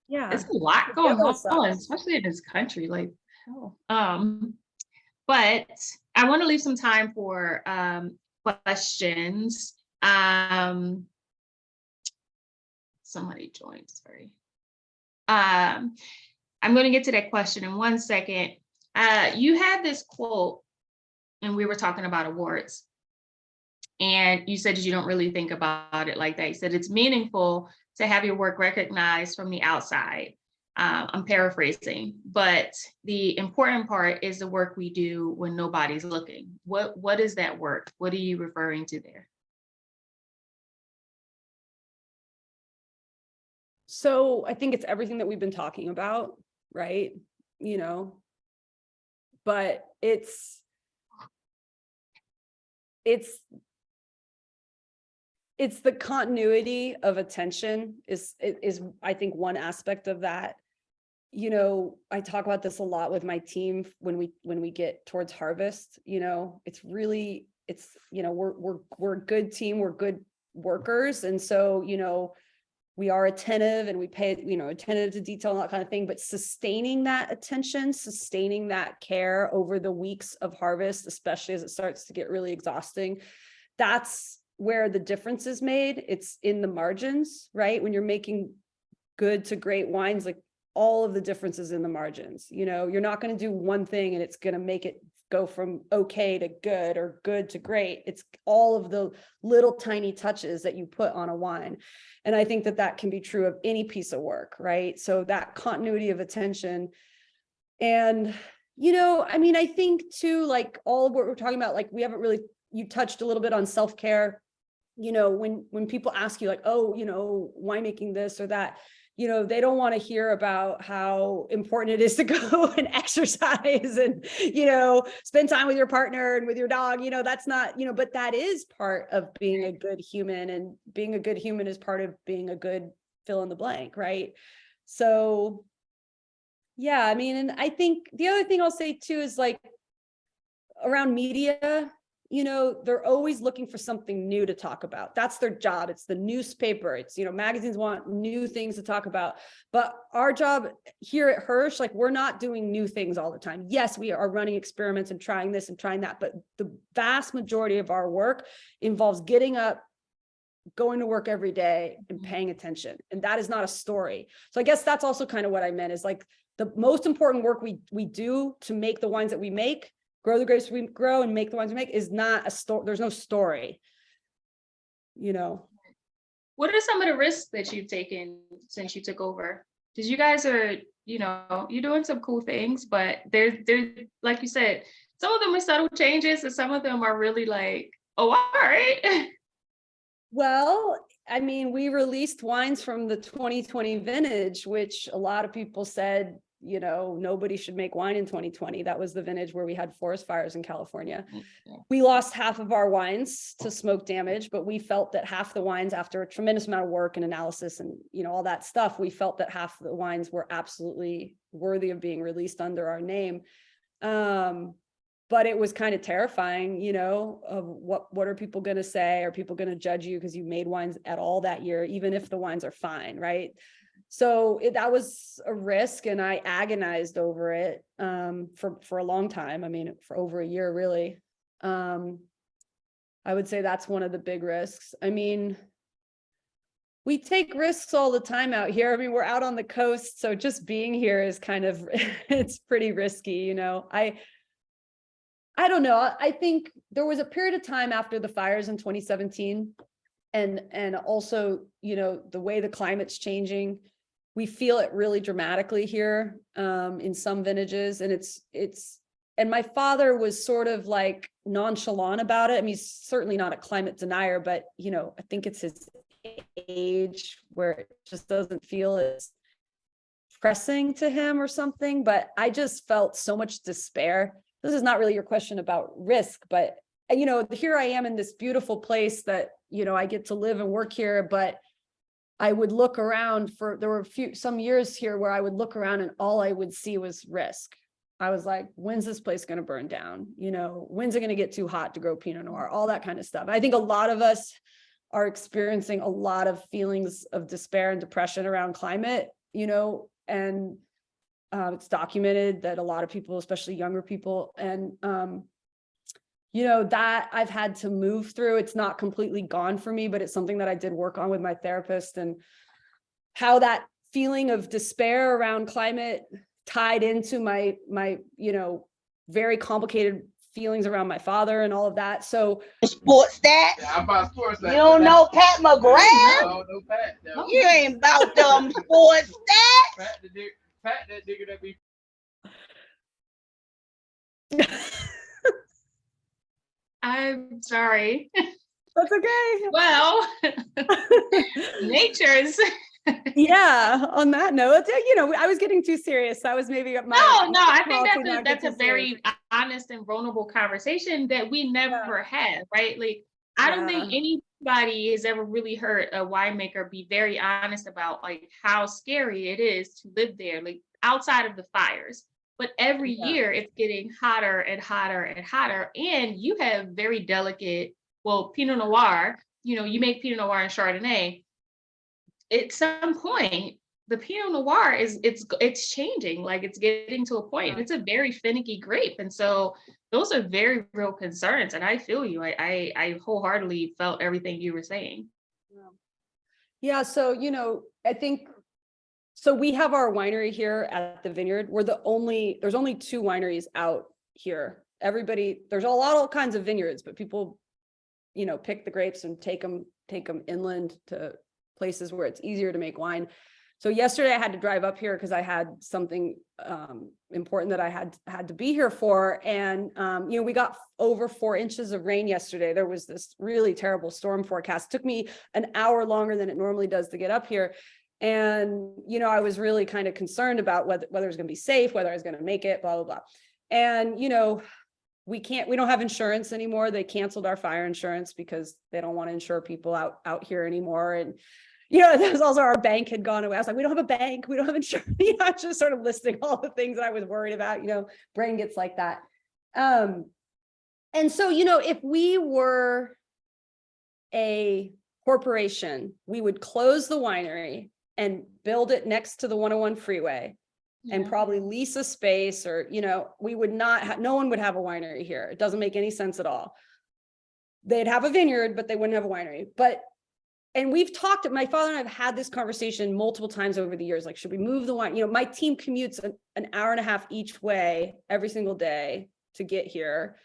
there's a lot going on, especially in this country. Like hell. But I want to leave some time for questions. Somebody joined, sorry. I'm going to get to that question in 1 second. You had this quote and we were talking about awards. And you said that you don't really think about it like that. You said it's meaningful to have your work recognized from the outside. I'm paraphrasing, but the important part is the work we do when nobody's looking. What is that work? What are you referring to there? So I think it's everything that we've been talking about, right? But it's the continuity of attention is I think one aspect of that. I talk about this a lot with my team when we get towards harvest. It's really, we're a good team, we're good workers, and so we are attentive and we pay attentive to detail and that kind of thing, but sustaining that attention, sustaining that care over the weeks of harvest, especially as it starts to get really exhausting, that's where the difference is made. It's in the margins, right? When you're making good to great wines, like all of the differences in the margins. You're not going to do one thing and it's going to make it go from okay to good or good to great. It's all of the little tiny touches that you put on a wine. And I think that can be true of any piece of work, right? So that continuity of attention. And, I think too, like all of what we're talking about, like you touched a little bit on self-care. When people ask you like, oh, winemaking this or that, they don't want to hear about how important it is to go and exercise and, spend time with your partner and with your dog. That's not, but that is part of being a good human, and being a good human is part of being a good fill in the blank. Right. So, yeah, and I think the other thing I'll say too is like around media, they're always looking for something new to talk about. That's their job. It's the newspaper. It's, magazines want new things to talk about. But our job here at Hirsch, like we're not doing new things all the time. Yes, we are running experiments and trying this and trying that. But the vast majority of our work involves getting up, going to work every day and paying attention. And that is not a story. So I guess that's also kind of what I meant is like the most important work we do to make the wines that we make, grow the grapes we grow and make the wines we make, is not a story. There's no story, What are some of the risks that you've taken since you took over? Because you guys are, you're doing some cool things, but they're like you said, some of them are subtle changes and some of them are really like, oh, all right. Well, we released wines from the 2020 vintage, which a lot of people said, nobody should make wine in 2020. That was the vintage where we had forest fires in California. We lost half of our wines to smoke damage, but we felt that half the wines, after a tremendous amount of work and analysis and, all that stuff, we felt that half the wines were absolutely worthy of being released under our name. But it was kind of terrifying, of what are people going to say? Are people going to judge you because you made wines at all that year, even if the wines are fine, right? So that was a risk, and I agonized over it for a long time. For over a year, really. I would say that's one of the big risks. We take risks all the time out here. We're out on the coast, so just being here is kind of, it's pretty risky, I don't know. I think there was a period of time after the fires in 2017 and also, the way the climate's changing, we feel it really dramatically here in some vintages. And and my father was sort of like nonchalant about it. He's certainly not a climate denier, but, I think it's his age where it just doesn't feel as pressing to him or something. But I just felt so much despair. This is not really your question about risk, but, here I am in this beautiful place that, I get to live and work here, but I would look around there were some years here where I would look around and all I would see was risk. I was like, when's this place going to burn down? When's it going to get too hot to grow Pinot Noir? All that kind of stuff. I think a lot of us are experiencing a lot of feelings of despair and depression around climate, and it's documented that a lot of people, especially younger people, and that I've had to move through. It's not completely gone for me, but it's something that I did work on with my therapist, and how that feeling of despair around climate tied into my very complicated feelings around my father and all of that. So sports stats. Yeah, I'm about sports. You don't know Pat McGrath? No, no Pat. No. You ain't about them sports stats. Pat that nigga that be. I'm sorry. that's okay. Well, nature's. Yeah. On that note, I was getting too serious. That was maybe my. No, I think policy not that's get a too serious. very honest and vulnerable conversation that we never have, right? Like, I don't think anybody has ever really heard a winemaker be very honest about like how scary it is to live there, like outside of the fires. But every year it's getting hotter and hotter and hotter. And you have very delicate, well, Pinot Noir, you make Pinot Noir and Chardonnay. At some point, the Pinot Noir it's changing, like it's getting to a point. It's a very finicky grape. And so those are very real concerns. And I feel you. I wholeheartedly felt everything you were saying. Yeah. So, I think, so we have our winery here at the vineyard. There's only 2 wineries out here. There's all kinds of vineyards, but people, pick the grapes and take them inland to places where it's easier to make wine. So yesterday I had to drive up here because I had something important that I had to be here for. And, we got over 4 inches of rain yesterday. There was this really terrible storm forecast. It took me an hour longer than it normally does to get up here. And, I was really kind of concerned about whether it was going to be safe, whether I was going to make it, blah, blah, blah. And, we don't have insurance anymore. They canceled our fire insurance because they don't want to insure people out here anymore. And, there's also our bank had gone away. I was like, we don't have a bank. We don't have insurance. Just sort of listing all the things that I was worried about, brain gets like that. And so, if we were a corporation, we would close the winery and build it next to the 101 freeway and probably lease a space, or, we would not, no one would have a winery here. It doesn't make any sense at all. They'd have a vineyard, but they wouldn't have a winery. And we've talked, my father and I have had this conversation multiple times over the years, like, should we move the wine? My team commutes an hour and a half each way every single day to get here.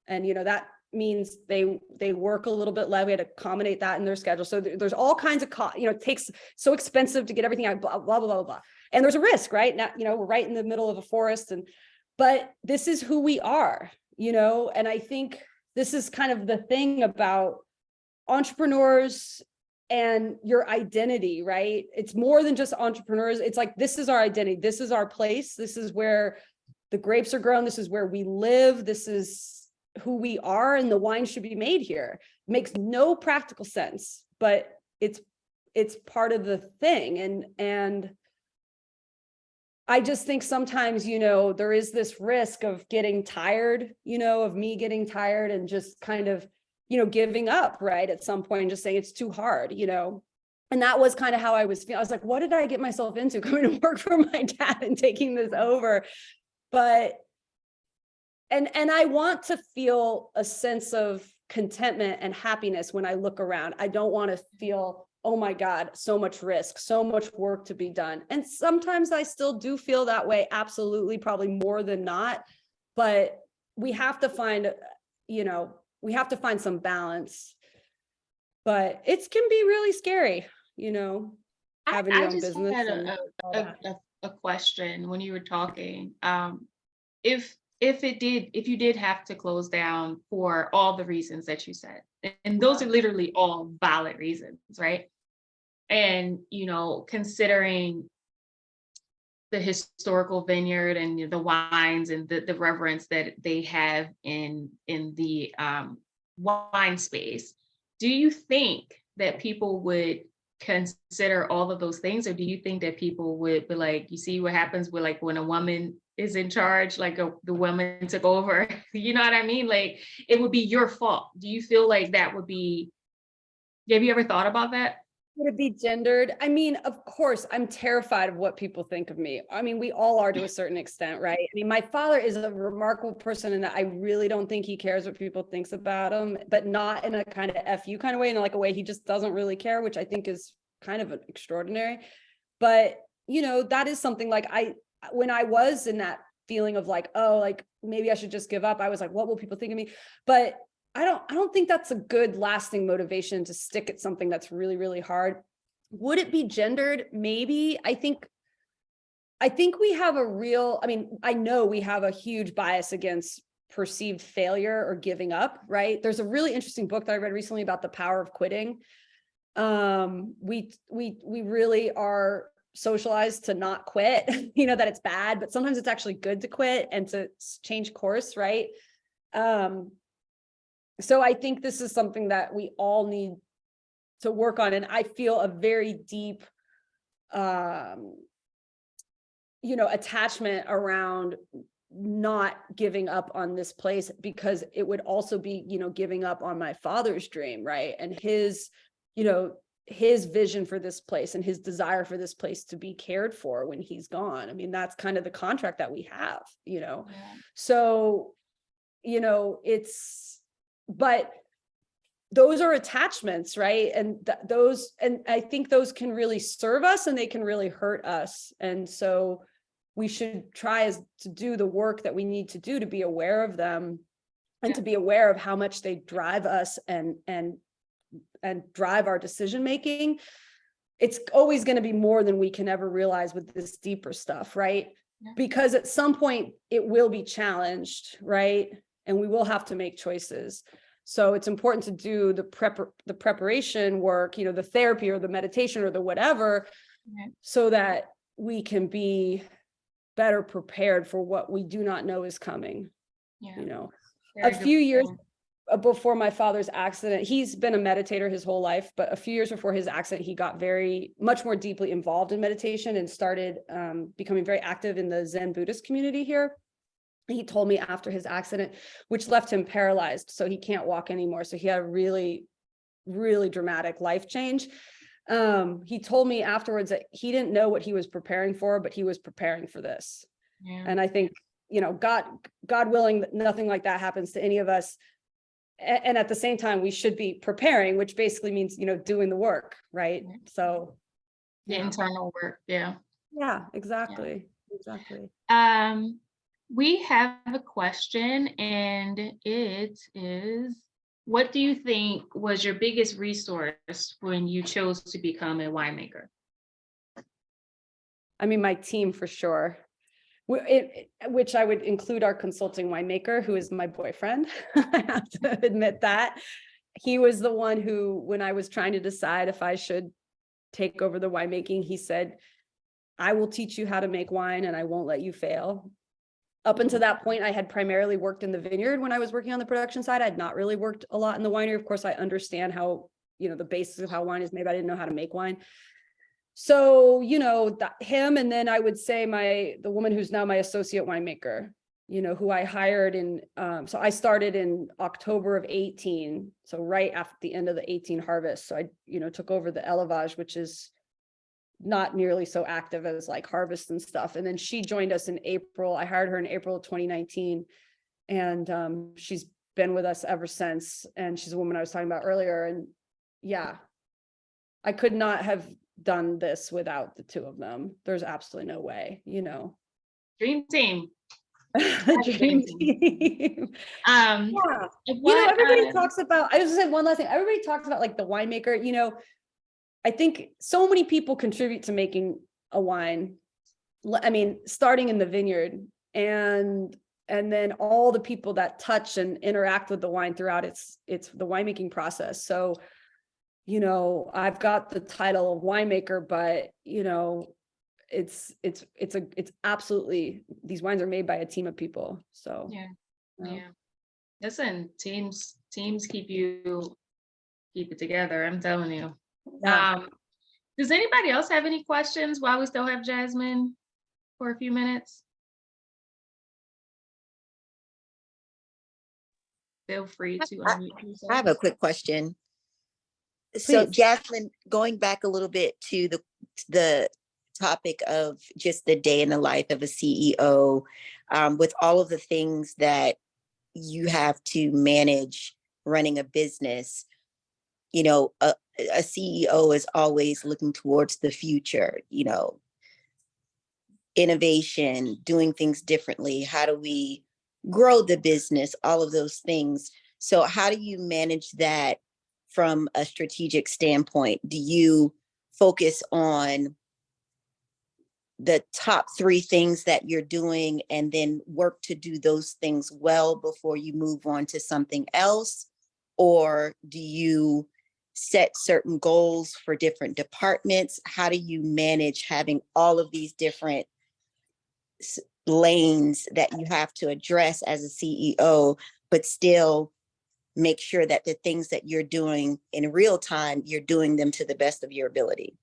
And, that means they work a little bit less. We had to accommodate that in their schedule. So there's all kinds of cost, it takes so expensive to get everything out, blah, blah, blah, blah, blah. And there's a risk, right? Now, we're right in the middle of a forest, but this is who we are, and I think this is kind of the thing about entrepreneurs and your identity, right? It's more than just entrepreneurs. It's like, this is our identity. This is our place. This is where the grapes are grown. This is where we live. This is who we are. And the wine should be made here. It makes no practical sense, but it's part of the thing. And I just think sometimes, there is this risk of getting tired, of me getting tired and just kind of, giving up, right, at some point and just saying it's too hard, and that was kind of how I was feeling. I was like, what did I get myself into coming to work for my dad and taking this over? But, and I want to feel a sense of contentment and happiness when I look around. I don't want to feel, oh my God, so much risk, so much work to be done. And sometimes I still do feel that way. Absolutely. Probably more than not, but we have to find, some balance, but it can be really scary, having your own just business. Had a question when you were talking. If you did have to close down for all the reasons that you said, and those are literally all valid reasons, right? And, considering the historical vineyard and the wines and the reverence that they have in the wine space, do you think that people would consider all of those things, or do you think that people would be like, you see what happens with like when a woman is in charge, like the woman took over, you know what I mean? Like, it would be your fault. Do you feel like that would be, have you ever thought about that? Would it be gendered? I mean, of course, I'm terrified of what people think of me. I mean, we all are to a certain extent, right? I mean, my father is a remarkable person, and I really don't think he cares what people thinks about him, but not in a kind of FU kind of way, in like a way he just doesn't really care, which I think is kind of extraordinary. But, that is something like when I was in that feeling of like, oh, like maybe I should just give up. I was like, what will people think of me? But I don't think that's a good lasting motivation to stick at something that's really, really hard. Would it be gendered? Maybe. I think we have I know we have a huge bias against perceived failure or giving up, right? There's a really interesting book that I read recently about the power of quitting. We really are socialized to not quit, that it's bad, but sometimes it's actually good to quit and to change course, right? So I think this is something that we all need to work on. And I feel a very deep, attachment around not giving up on this place, because it would also be, giving up on my father's dream, right? And his vision for this place and his desire for this place to be cared for when he's gone. I mean, that's kind of the contract that we have, Yeah. So, but those are attachments, right? And and I think those can really serve us and they can really hurt us. And so we should try to do the work that we need to do to be aware of them and to be aware of how much they drive us and drive our decision making. It's always going to be more than we can ever realize with this deeper stuff, right? Yeah. Because at some point it will be challenged, right? And we will have to make choices. So it's important to do the preparation work, the therapy or the meditation or the whatever, so that we can be better prepared for what we do not know is coming. A few years before my father's accident, he's been a meditator his whole life, but a few years before his accident, he got much more deeply involved in meditation and started becoming very active in the Zen Buddhist community here. He told me after his accident, which left him paralyzed, so he can't walk anymore. So he had a really, really dramatic life change. He told me afterwards that he didn't know what he was preparing for, but he was preparing for this. Yeah. And I think, God willing, nothing like that happens to any of us. And at the same time, we should be preparing, which basically means, doing the work, right? So the internal work. Yeah. Yeah, exactly. Yeah. Exactly. We have a question, and it is, what do you think was your biggest resource when you chose to become a winemaker? I mean, my team for sure, which I would include our consulting winemaker, who is my boyfriend. I have to admit that. He was the one who, when I was trying to decide if I should take over the winemaking, he said, I will teach you how to make wine and I won't let you fail. Up until that point, I had primarily worked in the vineyard when I was working on the production side. I had not really worked a lot in the winery. Of course, I understand how, the basics of how wine is made, but I didn't know how to make wine. So, him, and then I would say the woman who's now my associate winemaker, who I hired so I started in October of 18. So right after the end of the 18 harvest. So I, took over the élevage, which is not nearly so active as like harvest and stuff. And then she joined us in April. I hired her in April of 2019. And she's been with us ever since. And she's a woman I was talking about earlier. And yeah, I could not have done this without the two of them. There's absolutely no way, Dream team. Dream team. Everybody talks about, I just said one last thing. Everybody talks about like the winemaker, I think so many people contribute to making a wine. I mean, starting in the vineyard and then all the people that touch and interact with the wine throughout it's the winemaking process. So, I've got the title of winemaker, but it's absolutely, these wines are made by a team of people. So yeah. Listen, teams keep it together. I'm telling you. Yeah. Does anybody else have any questions while we still have Jasmine for a few minutes? Feel free to unmute yourself. I have a quick question. Please. So Jasmine, going back a little bit to the topic of just the day in the life of a CEO, with all of the things that you have to manage running a business, a CEO is always looking towards the future. innovation, doing things differently? How do we grow the business? All of those things. So how do you manage that from a strategic standpoint? Do you focus on the top 3 things that you're doing and then work to do those things well before you move on to something else? Or do you set certain goals for different departments? How do you manage having all of these different lanes that you have to address as a CEO, but still make sure that the things that you're doing in real time, you're doing them to the best of your ability?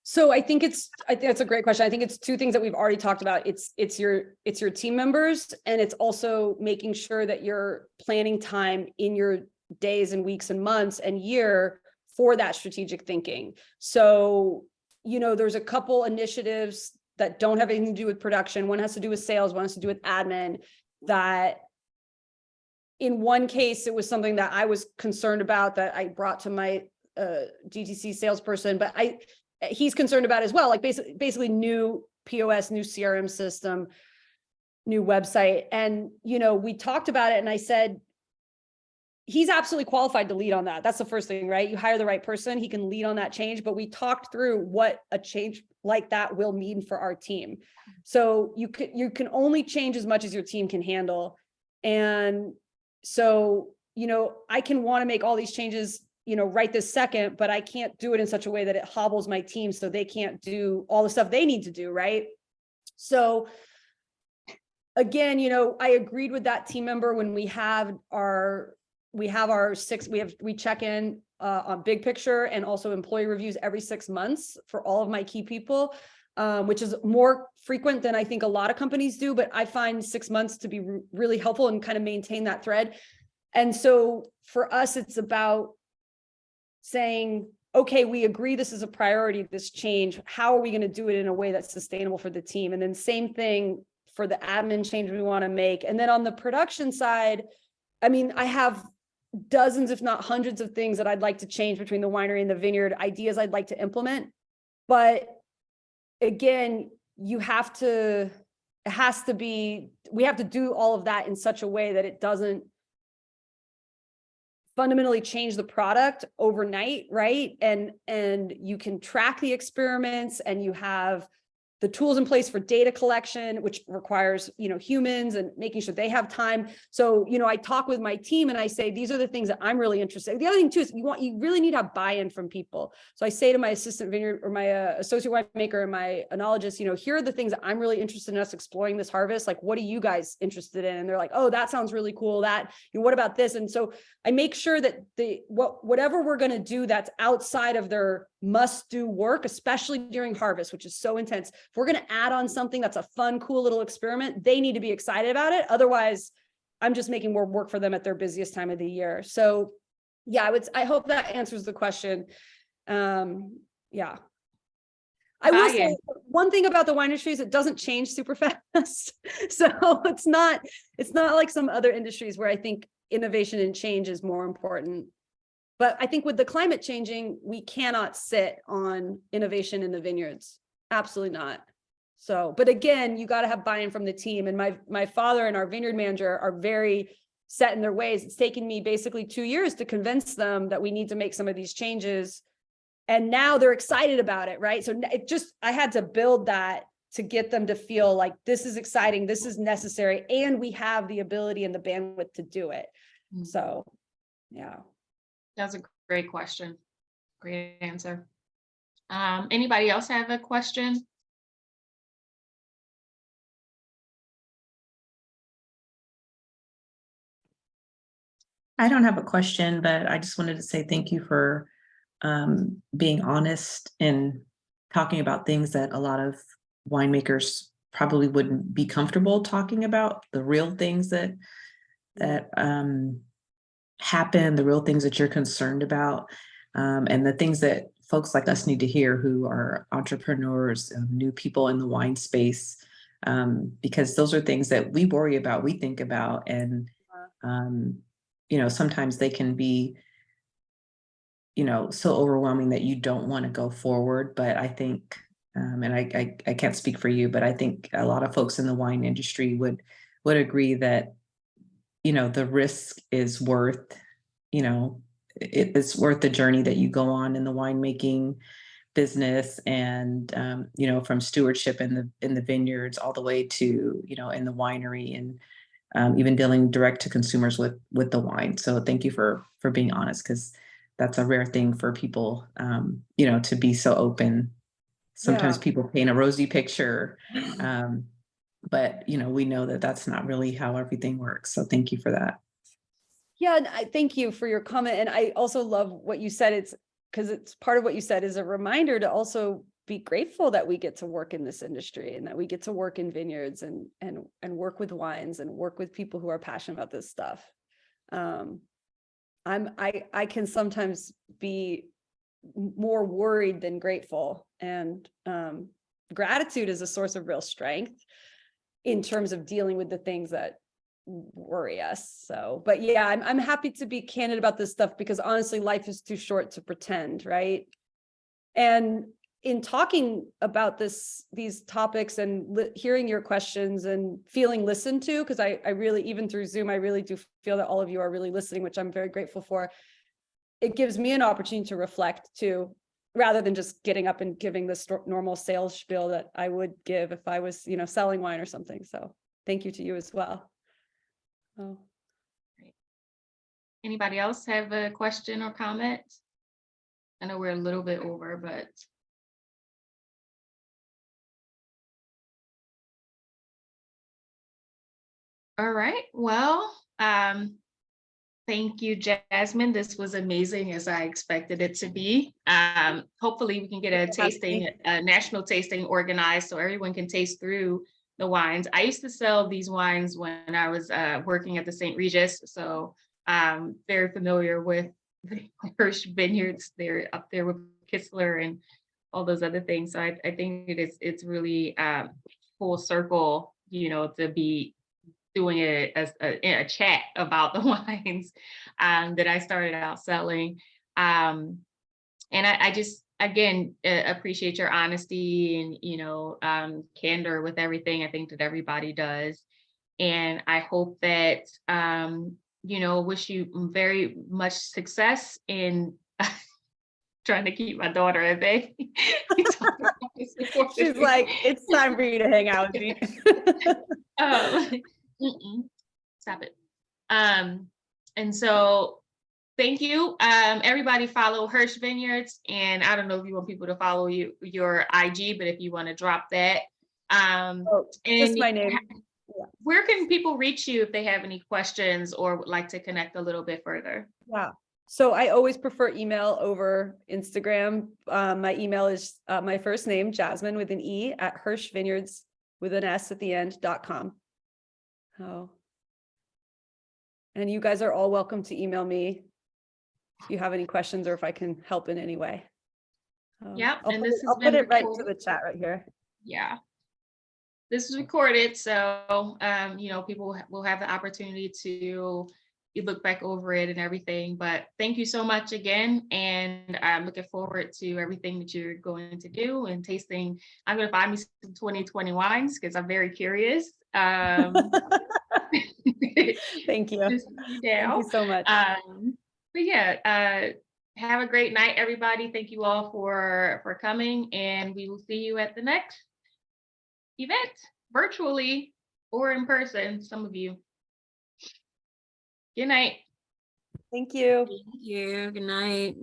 So I think that's a great question. I think it's 2 things that we've already talked about. It's your team members, and it's also making sure that you're planning time in your days and weeks and months and year for that strategic thinking. So, there's a couple initiatives that don't have anything to do with production. One has to do with sales, one has to do with admin, that in one case, it was something that I was concerned about that I brought to my GTC salesperson, but he's concerned about as well, like basically new POS, new CRM system, new website. And, we talked about it and I said, he's absolutely qualified to lead on that. That's the first thing, right? You hire the right person, he can lead on that change, but we talked through what a change like that will mean for our team. So you can only change as much as your team can handle. And so, I can want to make all these changes right this second, but I can't do it in such a way that it hobbles my team so they can't do all the stuff they need to do, right? So again, I agreed with that team member when we check in on big picture and also employee reviews every 6 months for all of my key people, which is more frequent than I think a lot of companies do, but I find 6 months to be really helpful and kind of maintain that thread. And so for us, it's about saying, okay, we agree this is a priority, this change. How are we going to do it in a way that's sustainable for the team? And then same thing for the admin change we want to make. And then on the production side, I have dozens, if not hundreds of things that I'd like to change between the winery and the vineyard, ideas I'd like to implement. But again, we have to do all of that in such a way that it doesn't fundamentally change the product overnight, right? And you can track the experiments and you have the tools in place for data collection, which requires, humans and making sure they have time. So, I talk with my team and I say, these are the things that I'm really interested in. The other thing too, is you really need to have buy-in from people. So I say to my assistant vineyard or my associate winemaker and my enologist, here are the things that I'm really interested in us exploring this harvest. Like, what are you guys interested in? And they're like, oh, that sounds really cool. What about this? And so I make sure that whatever we're going to do that's outside of their must-do work, especially during harvest, which is so intense. If we're going to add on something that's a fun, cool little experiment, they need to be excited about it. Otherwise, I'm just making more work for them at their busiest time of the year. So yeah, I hope that answers the question. Yeah. I will say one thing about the wine industry is it doesn't change super fast. So it's not like some other industries where I think innovation and change is more important. But I think with the climate changing, we cannot sit on innovation in the vineyards. Absolutely not. So, but again, you got to have buy-in from the team. And my father and our vineyard manager are very set in their ways. It's taken me basically 2 years to convince them that we need to make some of these changes. And now they're excited about it, right? So I had to build that to get them to feel like this is exciting, this is necessary, and we have the ability and the bandwidth to do it. So, yeah. That's a great question. Great answer. Anybody else have a question? I don't have a question, but I just wanted to say thank you for being honest and talking about things that a lot of winemakers probably wouldn't be comfortable talking about, the real things that happen, the real things that you're concerned about, and the things that folks like us need to hear who are entrepreneurs, new people in the wine space, because those are things that we worry about, we think about, and sometimes they can be so overwhelming that you don't want to go forward. But I think And I can't speak for you, but I think a lot of folks in the wine industry would agree that, the risk is worth, it's worth the journey that you go on in the winemaking business, and from stewardship in the vineyards all the way to in the winery, and even dealing direct to consumers with the wine. So thank you for being honest, because that's a rare thing for people, to be so open. Sometimes Yeah. people paint a rosy picture, but we know that that's not really how everything works. So thank you for that. Yeah, and I thank you for your comment. And I also love what you said. It's because it's part of what you said is a reminder to also be grateful that we get to work in this industry and that we get to work in vineyards and work with wines and work with people who are passionate about this stuff. I can sometimes be more worried than grateful, and gratitude is a source of real strength in terms of dealing with the things that worry us. So, but yeah, I'm happy to be candid about this stuff, because honestly, life is too short to pretend, right? And in talking about these topics and hearing your questions and feeling listened to, because I really, even through Zoom, I really do feel that all of you are really listening, which I'm very grateful for. It gives me an opportunity to reflect too, rather than just getting up and giving this normal sales spiel that I would give if I was, selling wine or something. So thank you to you as well. Oh. Great. Anybody else have a question or comment? I know we're a little bit over, but. All right, well, thank you, Jasmine. This was amazing, as I expected it to be. Hopefully we can get a national tasting organized so everyone can taste through the wines. I used to sell these wines when I was working at the St. Regis, so I'm very familiar with the Hirsch Vineyards. They're up there with Kistler and all those other things. So I think it's really full circle, to be doing it as a chat about the wines that I started out selling. And I just, again, appreciate your honesty and, candor with everything. I think that everybody does. And I hope that, wish you very much success in trying to keep my daughter at bay. She's like, it's time for you to hang out with me. Stop it. And so thank you. Everybody follow Hirsch Vineyards, and I don't know if you want people to follow your IG, but if you want to drop that. Just my name. Where can people reach you if they have any questions or would like to connect a little bit further? Yeah. So I always prefer email over Instagram. My email is my first name, Jasmine with an E, at Hirsch Vineyards with an S at the end.com. Oh. And you guys are all welcome to email me if you have any questions or if I can help in any way. Yeah, I'll put it right to the chat right here. Yeah. This is recorded, so people will have the opportunity to look back over it and everything. But thank you so much again, and I'm looking forward to everything that you're going to do and tasting. I'm going to find me some 2020 wines because I'm very curious. Thank you. Thank you so much. But yeah, have a great night, everybody. Thank you all for coming, and we will see you at the next event, virtually or in person, some of you. Good night. Thank you. Thank you. Good night.